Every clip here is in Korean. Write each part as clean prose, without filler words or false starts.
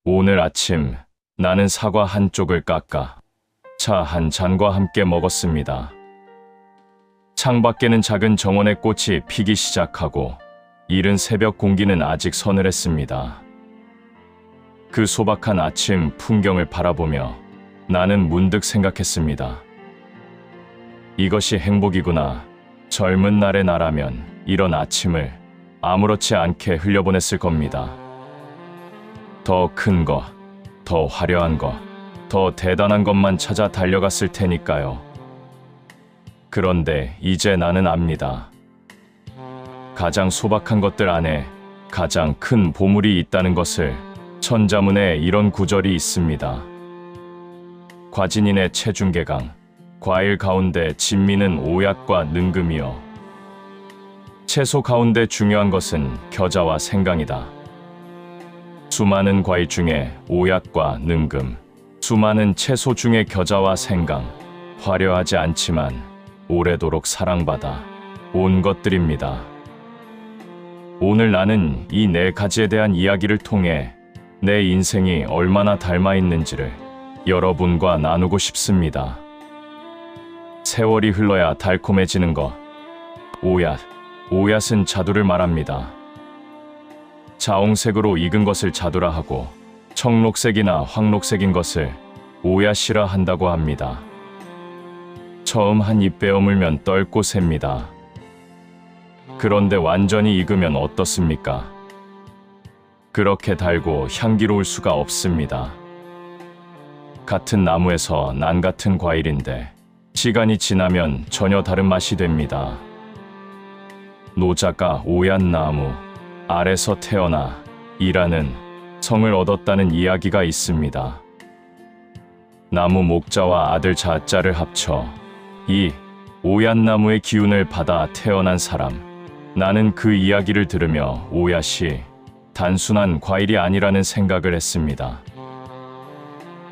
오늘 아침 나는 사과 한 쪽을 깎아 차 한 잔과 함께 먹었습니다. 창밖에는 작은 정원의 꽃이 피기 시작하고 이른 새벽 공기는 아직 서늘했습니다. 그 소박한 아침 풍경을 바라보며 나는 문득 생각했습니다. 이것이 행복이구나. 젊은 날의 나라면 이런 아침을 아무렇지 않게 흘려보냈을 겁니다. 더 큰 것, 더 화려한 것, 더 대단한 것만 찾아 달려갔을 테니까요. 그런데 이제 나는 압니다. 가장 소박한 것들 안에 가장 큰 보물이 있다는 것을. 천자문에 이런 구절이 있습니다. 과진인의 체중계강, 과일 가운데 진미는 오약과 능금이요. 채소 가운데 중요한 것은 겨자와 생강이다. 수많은 과일 중에 오약과 능금, 수많은 채소 중에 겨자와 생강, 화려하지 않지만 오래도록 사랑받아 온 것들입니다. 오늘 나는 이 네 가지에 대한 이야기를 통해 내 인생이 얼마나 닮아 있는지를 여러분과 나누고 싶습니다. 세월이 흘러야 달콤해지는 것. 오얏. 오얏은 자두를 말합니다. 자홍색으로 익은 것을 자두라 하고 청록색이나 황록색인 것을 오얏이라 한다고 합니다. 처음 한 입 베어물면 떫고 셉니다. 그런데 완전히 익으면 어떻습니까? 그렇게 달고 향기로울 수가 없습니다. 같은 나무에서 난 같은 과일인데 시간이 지나면 전혀 다른 맛이 됩니다. 노자가 오얏나무 알에서 태어나 이라는 성을 얻었다는 이야기가 있습니다. 나무 목자와 아들 자자를 합쳐 이 오얏나무의 기운을 받아 태어난 사람. 나는 그 이야기를 들으며 오얏이 단순한 과일이 아니라는 생각을 했습니다.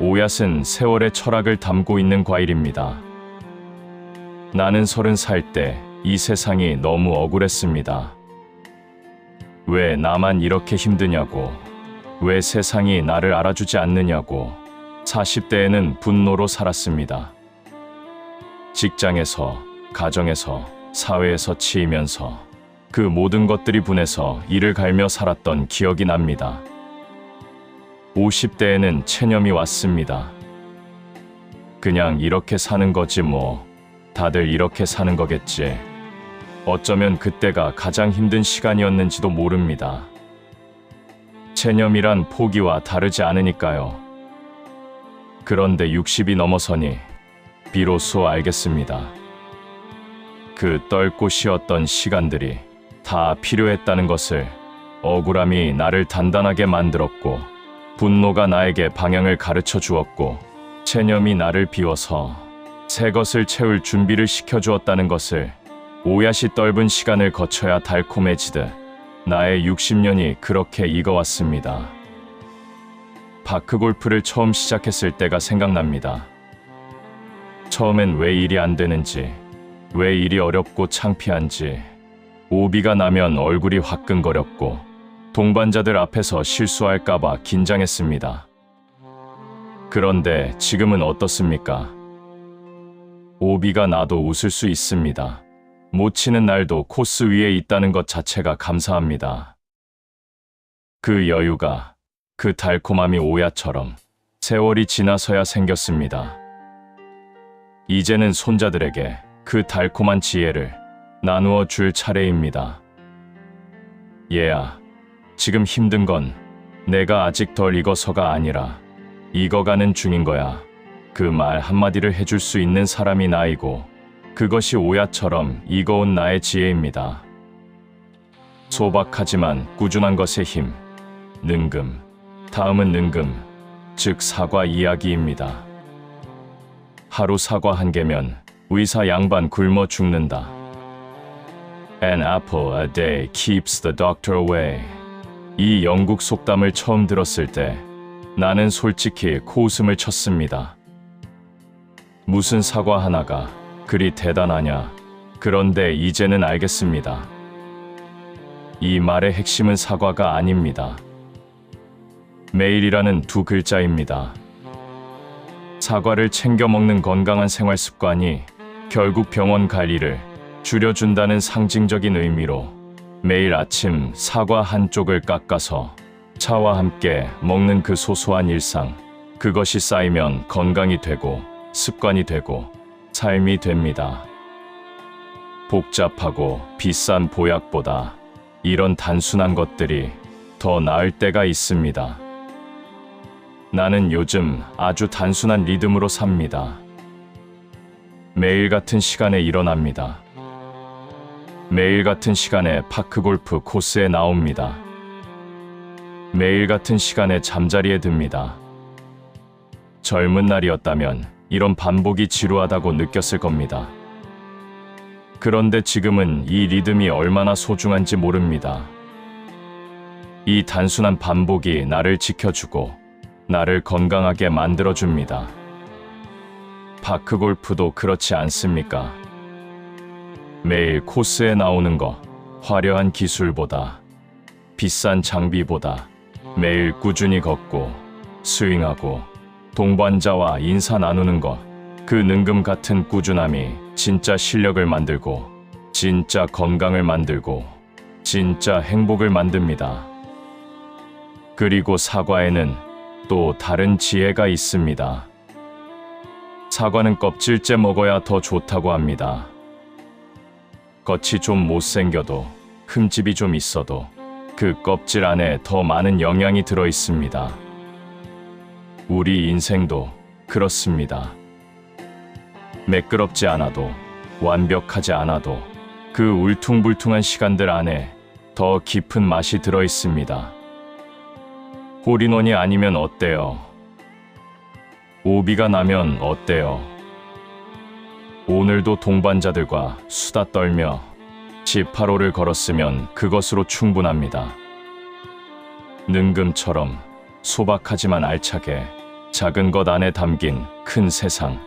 오얏은 세월의 철학을 담고 있는 과일입니다. 나는 30살 때 이 세상이 너무 억울했습니다. 왜 나만 이렇게 힘드냐고, 왜 세상이 나를 알아주지 않느냐고 40대에는 분노로 살았습니다. 직장에서, 가정에서, 사회에서 치이면서 그 모든 것들이 분해서 이를 갈며 살았던 기억이 납니다. 50대에는 체념이 왔습니다. 그냥 이렇게 사는 거지 뭐. 다들 이렇게 사는 거겠지. 어쩌면 그때가 가장 힘든 시간이었는지도 모릅니다. 체념이란 포기와 다르지 않으니까요. 그런데 60이 넘어서니 비로소 알겠습니다. 그 떫고 쉬었던 시간들이 다 필요했다는 것을. 억울함이 나를 단단하게 만들었고, 분노가 나에게 방향을 가르쳐 주었고, 체념이 나를 비워서 새 것을 채울 준비를 시켜주었다는 것을. 오얏이 떫은 시간을 거쳐야 달콤해지듯 나의 60년이 그렇게 익어왔습니다. 바크골프를 처음 시작했을 때가 생각납니다. 처음엔 왜 일이 안 되는지, 왜 일이 어렵고 창피한지, 오비가 나면 얼굴이 화끈거렸고 동반자들 앞에서 실수할까봐 긴장했습니다. 그런데 지금은 어떻습니까? 오비가 나도 웃을 수 있습니다. 못 치는 날도 코스 위에 있다는 것 자체가 감사합니다. 그 여유가, 그 달콤함이 오얏처럼 세월이 지나서야 생겼습니다. 이제는 손자들에게 그 달콤한 지혜를 나누어 줄 차례입니다. 얘야, 지금 힘든 건 내가 아직 덜 익어서가 아니라 익어가는 중인 거야. 그 말 한마디를 해줄 수 있는 사람이 나이고, 그것이 오얏처럼 익어온 나의 지혜입니다. 소박하지만 꾸준한 것의 힘. 능금. 다음은 능금, 즉 사과 이야기입니다. 하루 사과 한 개면 의사 양반 굶어 죽는다. An apple a day keeps the doctor away. 이 영국 속담을 처음 들었을 때 나는 솔직히 코웃음을 쳤습니다. 무슨 사과 하나가 그리 대단하냐. 그런데 이제는 알겠습니다. 이 말의 핵심은 사과가 아닙니다. 매일이라는 두 글자입니다. 사과를 챙겨 먹는 건강한 생활 습관이 결국 병원 갈 일을 줄여준다는 상징적인 의미로 매일 아침 사과 한쪽을 깎아서 차와 함께 먹는 그 소소한 일상, 그것이 쌓이면 건강이 되고 습관이 되고 삶이 됩니다. 복잡하고 비싼 보약보다 이런 단순한 것들이 더 나을 때가 있습니다. 나는 요즘 아주 단순한 리듬으로 삽니다. 매일 같은 시간에 일어납니다. 매일 같은 시간에 파크 골프 코스에 나옵니다. 매일 같은 시간에 잠자리에 듭니다. 젊은 날이었다면 이런 반복이 지루하다고 느꼈을 겁니다. 그런데 지금은 이 리듬이 얼마나 소중한지 모릅니다. 이 단순한 반복이 나를 지켜주고 나를 건강하게 만들어줍니다. 파크 골프도 그렇지 않습니까? 매일 코스에 나오는 것, 화려한 기술보다, 비싼 장비보다 매일 꾸준히 걷고 스윙하고 동반자와 인사 나누는 것, 그 능금 같은 꾸준함이 진짜 실력을 만들고 진짜 건강을 만들고 진짜 행복을 만듭니다. 그리고 사과에는 또 다른 지혜가 있습니다. 사과는 껍질째 먹어야 더 좋다고 합니다. 겉이 좀 못생겨도 흠집이 좀 있어도 그 껍질 안에 더 많은 영양이 들어 있습니다. 우리 인생도 그렇습니다. 매끄럽지 않아도 완벽하지 않아도 그 울퉁불퉁한 시간들 안에 더 깊은 맛이 들어 있습니다. 홀인원이 아니면 어때요? 오비가 나면 어때요? 오늘도 동반자들과 수다 떨며 18호를 걸었으면 그것으로 충분합니다. 능금처럼 소박하지만 알차게 작은 것 안에 담긴 큰 세상,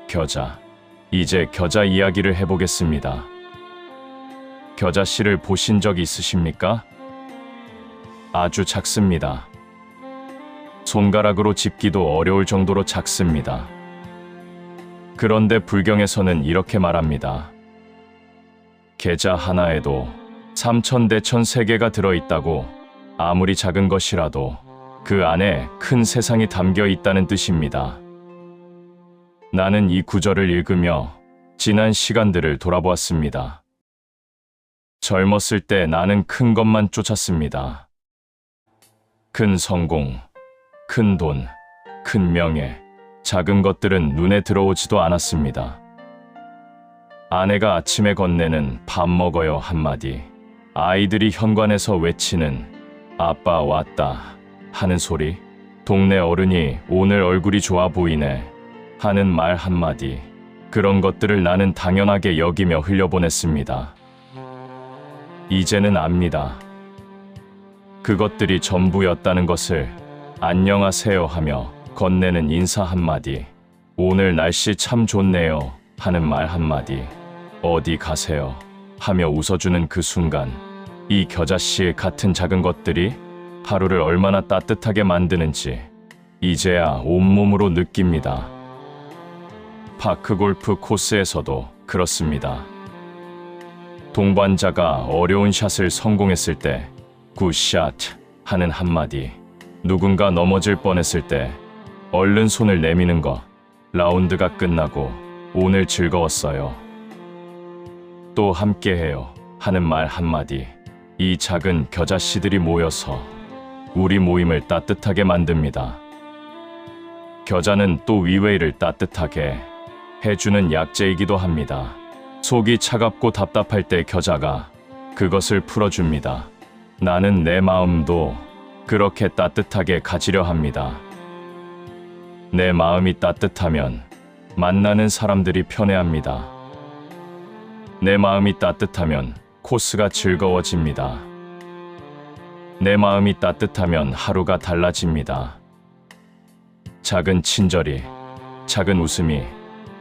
겨자. 이제 겨자 이야기를 해보겠습니다. 겨자 씨를 보신 적 있으십니까? 아주 작습니다. 손가락으로 짚기도 어려울 정도로 작습니다. 그런데 불경에서는 이렇게 말합니다. 계자 하나에도 삼천대천 세계가 들어있다고. 아무리 작은 것이라도 그 안에 큰 세상이 담겨 있다는 뜻입니다. 나는 이 구절을 읽으며 지난 시간들을 돌아보았습니다. 젊었을 때 나는 큰 것만 쫓았습니다. 큰 성공, 큰 돈, 큰 명예, 작은 것들은 눈에 들어오지도 않았습니다. 아내가 아침에 건네는 밥 먹어요 한마디, 아이들이 현관에서 외치는 아빠 왔다 하는 소리, 동네 어른이 오늘 얼굴이 좋아 보이네 하는 말 한마디, 그런 것들을 나는 당연하게 여기며 흘려보냈습니다. 이제는 압니다. 그것들이 전부였다는 것을. 안녕하세요 하며 건네는 인사 한마디, 오늘 날씨 참 좋네요 하는 말 한마디, 어디 가세요 하며 웃어주는 그 순간, 이 겨자씨 같은 작은 것들이 하루를 얼마나 따뜻하게 만드는지 이제야 온몸으로 느낍니다. 파크 골프 코스에서도 그렇습니다. 동반자가 어려운 샷을 성공했을 때 굿샷 하는 한마디, 누군가 넘어질 뻔했을 때 얼른 손을 내미는 것, 라운드가 끝나고 오늘 즐거웠어요, 또 함께해요 하는 말 한마디, 이 작은 겨자씨들이 모여서 우리 모임을 따뜻하게 만듭니다. 겨자는 또 위웨이를 따뜻하게 해주는 약재이기도 합니다. 속이 차갑고 답답할 때 겨자가 그것을 풀어줍니다. 나는 내 마음도 그렇게 따뜻하게 가지려 합니다. 내 마음이 따뜻하면 만나는 사람들이 편해합니다. 내 마음이 따뜻하면 코스가 즐거워집니다. 내 마음이 따뜻하면 하루가 달라집니다. 작은 친절이, 작은 웃음이,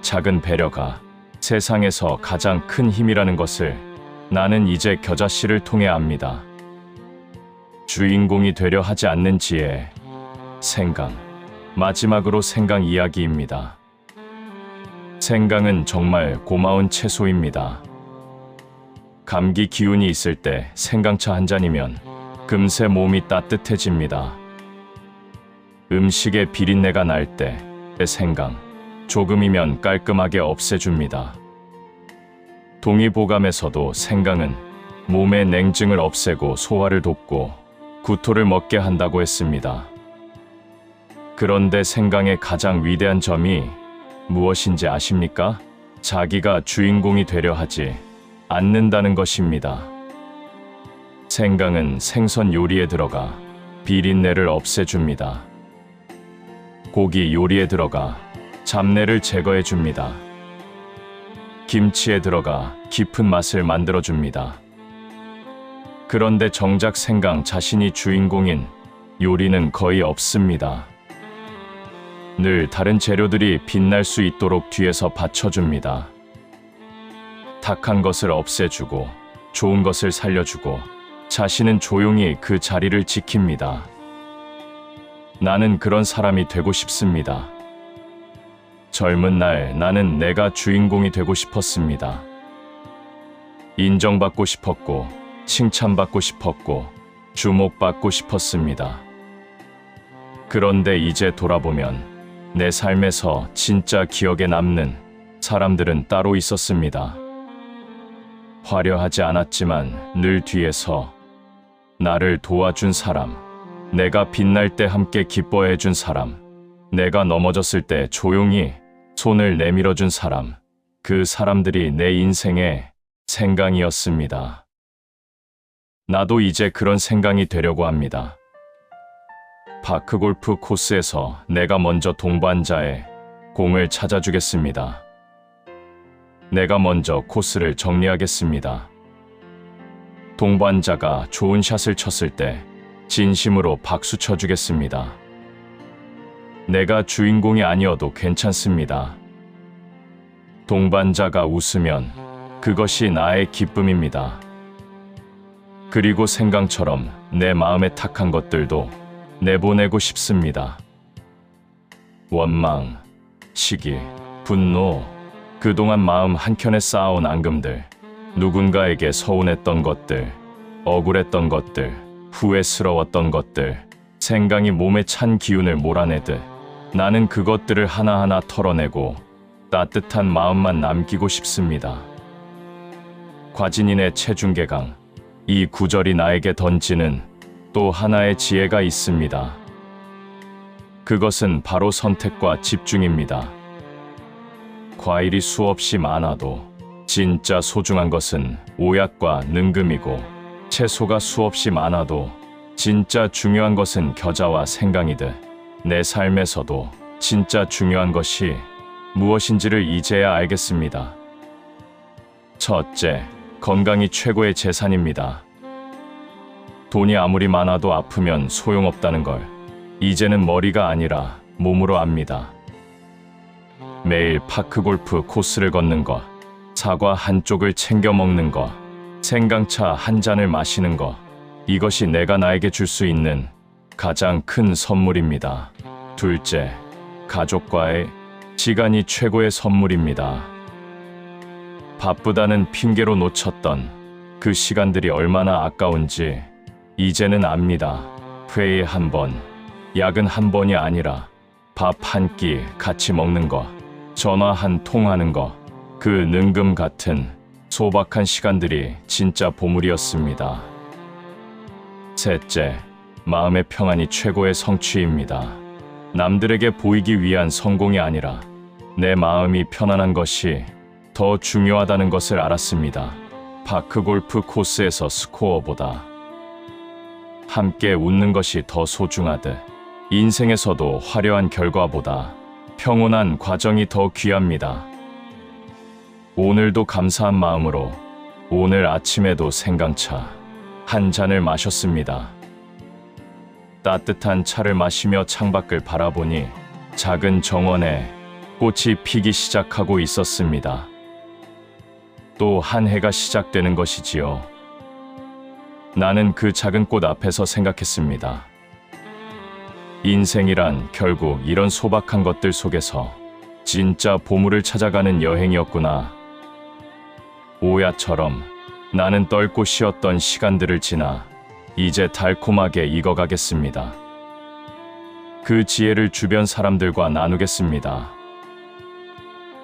작은 배려가 세상에서 가장 큰 힘이라는 것을 나는 이제 겨자씨를 통해 압니다. 주인공이 되려 하지 않는 지혜, 생강. 마지막으로 생강 이야기입니다. 생강은 정말 고마운 채소입니다. 감기 기운이 있을 때 생강차 한 잔이면 금세 몸이 따뜻해집니다. 음식에 비린내가 날 때 생강 조금이면 깔끔하게 없애줍니다. 동의보감에서도 생강은 몸의 냉증을 없애고 소화를 돕고 구토를 먹게 한다고 했습니다. 그런데 생강의 가장 위대한 점이 무엇인지 아십니까? 자기가 주인공이 되려 하지 않는다는 것입니다. 생강은 생선 요리에 들어가 비린내를 없애줍니다. 고기 요리에 들어가 잡내를 제거해줍니다. 김치에 들어가 깊은 맛을 만들어줍니다. 그런데 정작 생강 자신이 주인공인 요리는 거의 없습니다. 늘 다른 재료들이 빛날 수 있도록 뒤에서 받쳐줍니다. 탁한 것을 없애주고 좋은 것을 살려주고 자신은 조용히 그 자리를 지킵니다. 나는 그런 사람이 되고 싶습니다. 젊은 날 나는 내가 주인공이 되고 싶었습니다. 인정받고 싶었고 칭찬받고 싶었고 주목받고 싶었습니다. 그런데 이제 돌아보면 내 삶에서 진짜 기억에 남는 사람들은 따로 있었습니다. 화려하지 않았지만 늘 뒤에서 나를 도와준 사람, 내가 빛날 때 함께 기뻐해준 사람, 내가 넘어졌을 때 조용히 손을 내밀어준 사람, 그 사람들이 내 인생의 생강이었습니다. 나도 이제 그런 생강이 되려고 합니다. 파크골프 코스에서 내가 먼저 동반자의 공을 찾아주겠습니다. 내가 먼저 코스를 정리하겠습니다. 동반자가 좋은 샷을 쳤을 때 진심으로 박수 쳐주겠습니다. 내가 주인공이 아니어도 괜찮습니다. 동반자가 웃으면 그것이 나의 기쁨입니다. 그리고 생강처럼 내 마음에 탁한 것들도 내보내고 싶습니다. 원망, 시기, 분노, 그동안 마음 한켠에 쌓아온 앙금들, 누군가에게 서운했던 것들, 억울했던 것들, 후회스러웠던 것들, 생강이 몸에 찬 기운을 몰아내듯 나는 그것들을 하나하나 털어내고 따뜻한 마음만 남기고 싶습니다. 과진인의 체중계강, 이 구절이 나에게 던지는 또 하나의 지혜가 있습니다. 그것은 바로 선택과 집중입니다. 과일이 수없이 많아도 진짜 소중한 것은 오약과 능금이고, 채소가 수없이 많아도 진짜 중요한 것은 겨자와 생강이듯 내 삶에서도 진짜 중요한 것이 무엇인지를 이제야 알겠습니다. 첫째, 건강이 최고의 재산입니다. 돈이 아무리 많아도 아프면 소용없다는 걸 이제는 머리가 아니라 몸으로 압니다. 매일 파크골프 코스를 걷는 것, 사과 한 쪽을 챙겨 먹는 것, 생강차 한 잔을 마시는 것, 이것이 내가 나에게 줄 수 있는 가장 큰 선물입니다. 둘째, 가족과의 시간이 최고의 선물입니다. 바쁘다는 핑계로 놓쳤던 그 시간들이 얼마나 아까운지 이제는 압니다. 회의 한 번, 야근 한 번이 아니라 밥 한 끼 같이 먹는 것, 전화 한 통 하는 것, 그 능금 같은 소박한 시간들이 진짜 보물이었습니다. 셋째, 마음의 평안이 최고의 성취입니다. 남들에게 보이기 위한 성공이 아니라 내 마음이 편안한 것이 더 중요하다는 것을 알았습니다. 파크골프 코스에서 스코어보다 함께 웃는 것이 더 소중하듯 인생에서도 화려한 결과보다 평온한 과정이 더 귀합니다. 오늘도 감사한 마음으로 오늘 아침에도 생강차 한 잔을 마셨습니다. 따뜻한 차를 마시며 창밖을 바라보니 작은 정원에 꽃이 피기 시작하고 있었습니다. 또 한 해가 시작되는 것이지요. 나는 그 작은 꽃 앞에서 생각했습니다. 인생이란 결국 이런 소박한 것들 속에서 진짜 보물을 찾아가는 여행이었구나. 오야처럼 나는 떨고 쉬었던 시간들을 지나 이제 달콤하게 익어가겠습니다. 그 지혜를 주변 사람들과 나누겠습니다.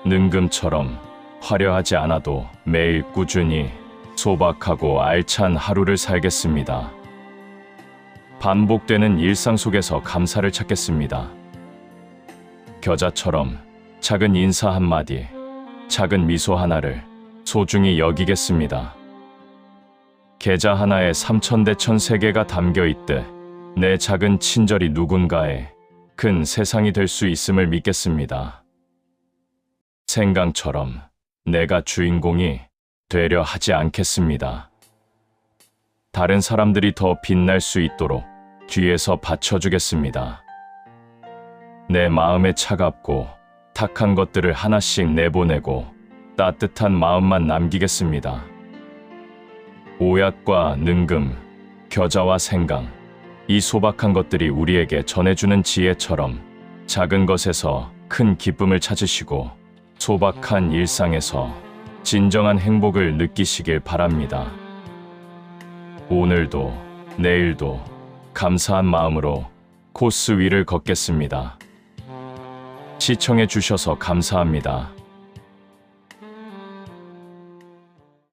능금처럼 화려하지 않아도 매일 꾸준히 소박하고 알찬 하루를 살겠습니다. 반복되는 일상 속에서 감사를 찾겠습니다. 겨자처럼 작은 인사 한마디, 작은 미소 하나를 소중히 여기겠습니다. 계자 하나에 삼천대천 세계가 담겨 있듯 내 작은 친절이 누군가의 큰 세상이 될 수 있음을 믿겠습니다. 생강처럼 내가 주인공이 되려 하지 않겠습니다. 다른 사람들이 더 빛날 수 있도록 뒤에서 받쳐주겠습니다. 내 마음에 차갑고 탁한 것들을 하나씩 내보내고 따뜻한 마음만 남기겠습니다. 오약과 능금, 겨자와 생강, 이 소박한 것들이 우리에게 전해주는 지혜처럼 작은 것에서 큰 기쁨을 찾으시고 소박한 일상에서 진정한 행복을 느끼시길 바랍니다. 오늘도 내일도 감사한 마음으로 코스 위를 걷겠습니다. 시청해 주셔서 감사합니다.